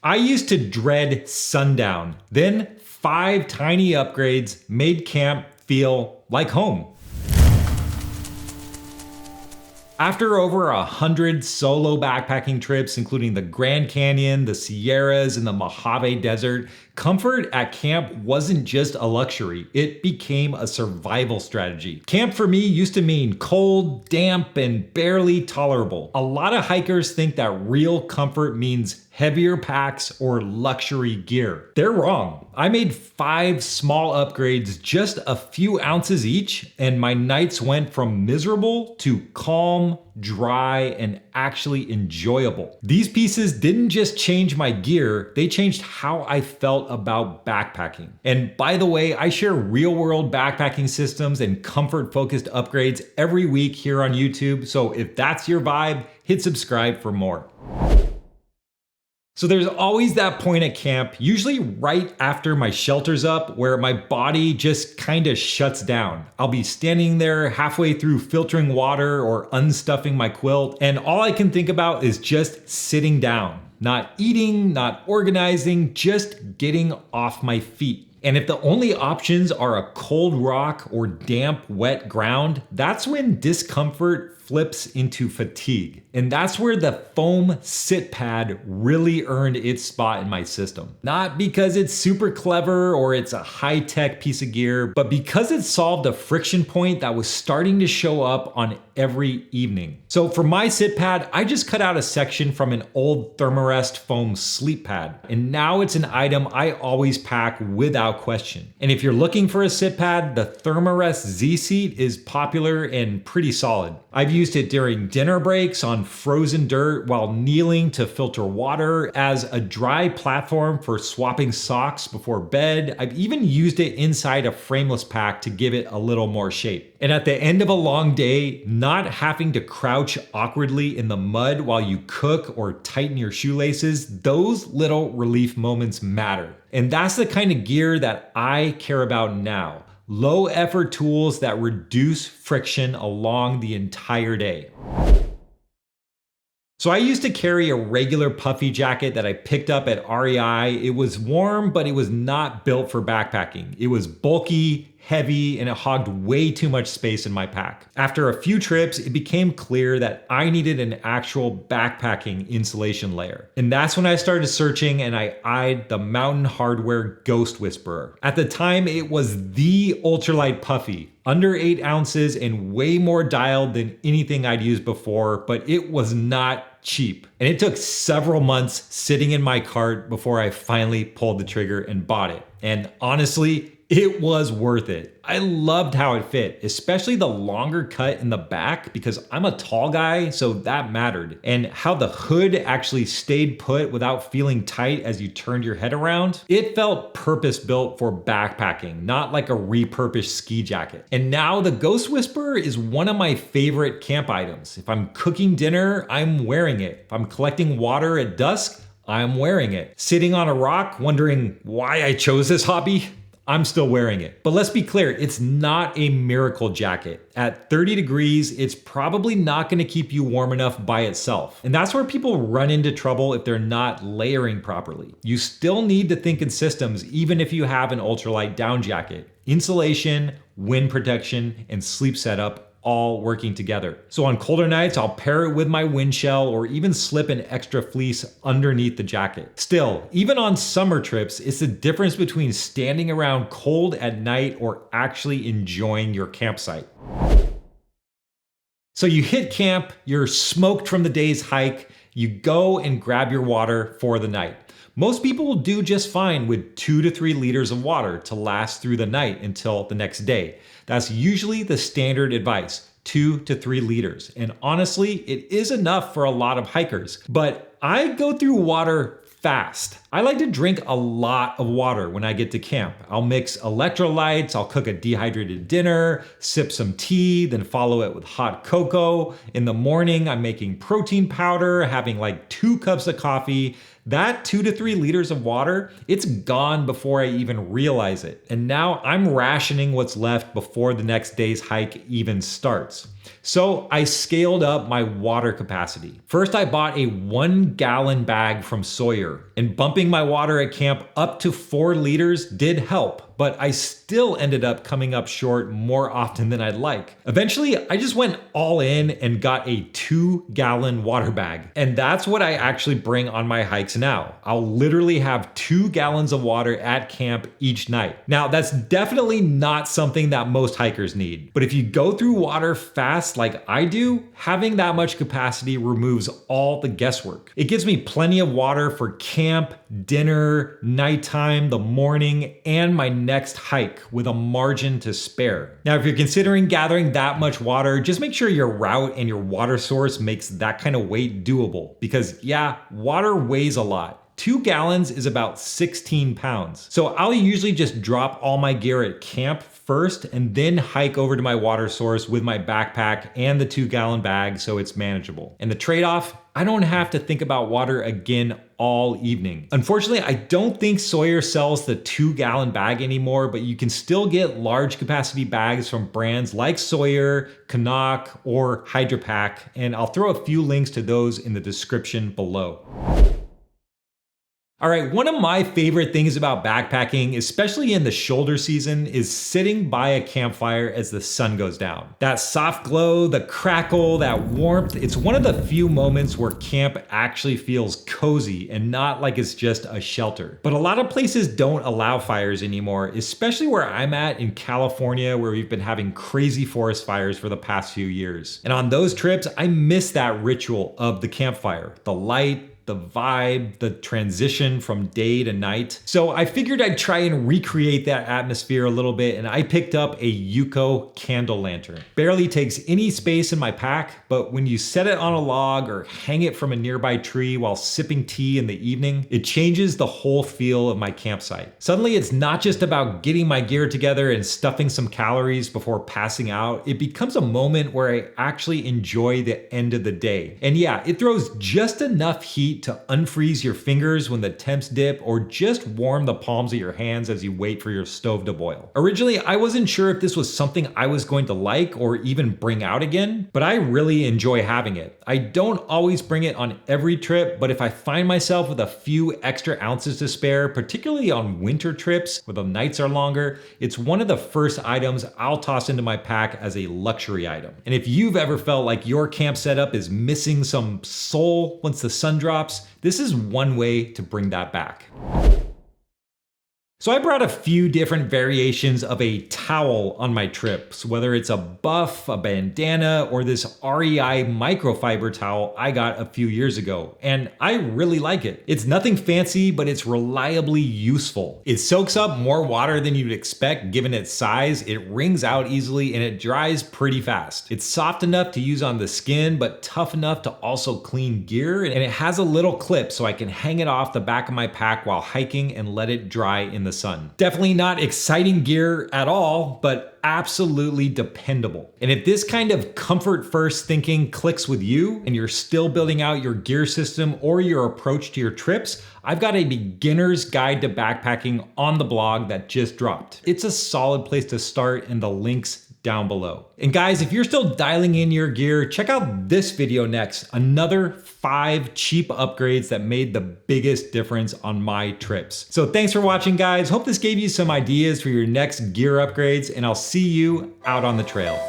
I used to dread sundown. Then 5 tiny upgrades made camp feel like home. After over 100 solo backpacking trips, including the Grand Canyon, the Sierras, and the Mojave Desert, comfort at camp wasn't just a luxury, it became a survival strategy. Camp for me used to mean cold, damp, and barely tolerable. A lot of hikers think that real comfort means heavier packs or luxury gear. They're wrong. I made 5 small upgrades, just a few ounces each, and my nights went from miserable to calm, dry, and actually enjoyable. These pieces didn't just change my gear, they changed how I felt about backpacking. And by the way, I share real-world backpacking systems and comfort-focused upgrades every week here on YouTube, so if that's your vibe, hit subscribe for more. So there's always that point at camp, usually right after my shelter's up, where my body just kinda shuts down. I'll be standing there halfway through filtering water or unstuffing my quilt, and all I can think about is just sitting down. Not eating, not organizing, just getting off my feet. And if the only options are a cold rock or damp, wet ground, that's when discomfort flips into fatigue. And that's where the foam sit pad really earned its spot in my system. Not because it's super clever or it's a high-tech piece of gear, but because it solved a friction point that was starting to show up on every evening. So for my sit pad, I just cut out a section from an old Thermarest foam sleep pad. And now it's an item I always pack without question. And if you're looking for a sit pad, the Thermarest Z-Seat is popular and pretty solid. I've used it during dinner breaks on frozen dirt while kneeling to filter water, as a dry platform for swapping socks before bed. I've even used it inside a frameless pack to give it a little more shape. And at the end of a long day, not having to crouch awkwardly in the mud while you cook or tighten your shoelaces, those little relief moments matter. And that's the kind of gear that I care about now. Low effort tools that reduce friction along the entire day. So I used to carry a regular puffy jacket that I picked up at REI. It was warm, but it was not built for backpacking. It was bulky, heavy, and it hogged way too much space in my pack. After a few trips, it became clear that I needed an actual backpacking insulation layer. And that's when I started searching and I eyed the Mountain Hardwear Ghost Whisperer. At the time, it was the ultralight puffy, under 8 ounces and way more dialed than anything I'd used before, but it was not cheap. And it took several months sitting in my cart before I finally pulled the trigger and bought it. And honestly, it was worth it. I loved how it fit, especially the longer cut in the back because I'm a tall guy, so that mattered. And how the hood actually stayed put without feeling tight as you turned your head around. It felt purpose-built for backpacking, not like a repurposed ski jacket. And now the Ghost Whisperer is one of my favorite camp items. If I'm cooking dinner, I'm wearing it. If I'm collecting water at dusk, I'm wearing it. Sitting on a rock, wondering why I chose this hobby? I'm still wearing it. But let's be clear, it's not a miracle jacket. At 30 degrees, it's probably not gonna keep you warm enough by itself. And that's where people run into trouble if they're not layering properly. You still need to think in systems even if you have an ultralight down jacket. Insulation, wind protection, and sleep setup all working together. So on colder nights, I'll pair it with my wind shell or even slip an extra fleece underneath the jacket. Still, even on summer trips, it's the difference between standing around cold at night or actually enjoying your campsite. So you hit camp, you're smoked from the day's hike, you go and grab your water for the night. Most people will do just fine with 2 to 3 liters of water to last through the night until the next day. That's usually the standard advice, 2 to 3 liters. And honestly, it is enough for a lot of hikers. But I go through water fast. I like to drink a lot of water when I get to camp. I'll mix electrolytes, I'll cook a dehydrated dinner, sip some tea, then follow it with hot cocoa. In the morning, I'm making protein powder, having like 2 cups of coffee. That 2 to 3 liters of water, it's gone before I even realize it. And now I'm rationing what's left before the next day's hike even starts. So I scaled up my water capacity. First, I bought a 1-gallon bag from Sawyer, and bumping my water at camp up to 4 liters did help, but I still ended up coming up short more often than I'd like. Eventually, I just went all in and got a 2-gallon water bag. And that's what I actually bring on my hikes now. I'll literally have 2 gallons of water at camp each night. Now, that's definitely not something that most hikers need. But if you go through water fast like I do, having that much capacity removes all the guesswork. It gives me plenty of water for camp, dinner, nighttime, the morning, and my next hike with a margin to spare. Now, if you're considering gathering that much water, just make sure your route and your water source makes that kind of weight doable, because yeah, water weighs a lot. 2 gallons is about 16 pounds. So I'll usually just drop all my gear at camp first and then hike over to my water source with my backpack and the 2-gallon bag so it's manageable. And the trade-off, I don't have to think about water again all evening. Unfortunately, I don't think Sawyer sells the 2-gallon bag anymore, but you can still get large capacity bags from brands like Sawyer, Canuck, or Hydropack, and I'll throw a few links to those in the description below. All right, one of my favorite things about backpacking, especially in the shoulder season, is sitting by a campfire as the sun goes down. That soft glow, the crackle, that warmth, it's one of the few moments where camp actually feels cozy and not like it's just a shelter. But a lot of places don't allow fires anymore, especially where I'm at in California, where we've been having crazy forest fires for the past few years. And on those trips, I miss that ritual of the campfire, the light, the vibe, the transition from day to night. So I figured I'd try and recreate that atmosphere a little bit, and I picked up a Yuko candle lantern. Barely takes any space in my pack, but when you set it on a log or hang it from a nearby tree while sipping tea in the evening, it changes the whole feel of my campsite. Suddenly, it's not just about getting my gear together and stuffing some calories before passing out. It becomes a moment where I actually enjoy the end of the day. And yeah, it throws just enough heat to unfreeze your fingers when the temps dip, or just warm the palms of your hands as you wait for your stove to boil. Originally, I wasn't sure if this was something I was going to like or even bring out again, but I really enjoy having it. I don't always bring it on every trip, but if I find myself with a few extra ounces to spare, particularly on winter trips where the nights are longer, it's one of the first items I'll toss into my pack as a luxury item. And if you've ever felt like your camp setup is missing some soul once the sun drops, this is one way to bring that back. So I brought a few different variations of a towel on my trips, whether it's a buff, a bandana, or this REI microfiber towel I got a few years ago, and I really like it. It's nothing fancy, but it's reliably useful. It soaks up more water than you'd expect given its size, it wrings out easily, and it dries pretty fast. It's soft enough to use on the skin, but tough enough to also clean gear, and it has a little clip so I can hang it off the back of my pack while hiking and let it dry in the sun. Definitely not exciting gear at all, but absolutely dependable. And if this kind of comfort first thinking clicks with you and you're still building out your gear system or your approach to your trips, I've got a beginner's guide to backpacking on the blog that just dropped. It's a solid place to start, and the link's down below. And guys, if you're still dialing in your gear, check out this video next. Another 5 cheap upgrades that made the biggest difference on my trips. So thanks for watching, guys. Hope this gave you some ideas for your next gear upgrades, and I'll see you out on the trail.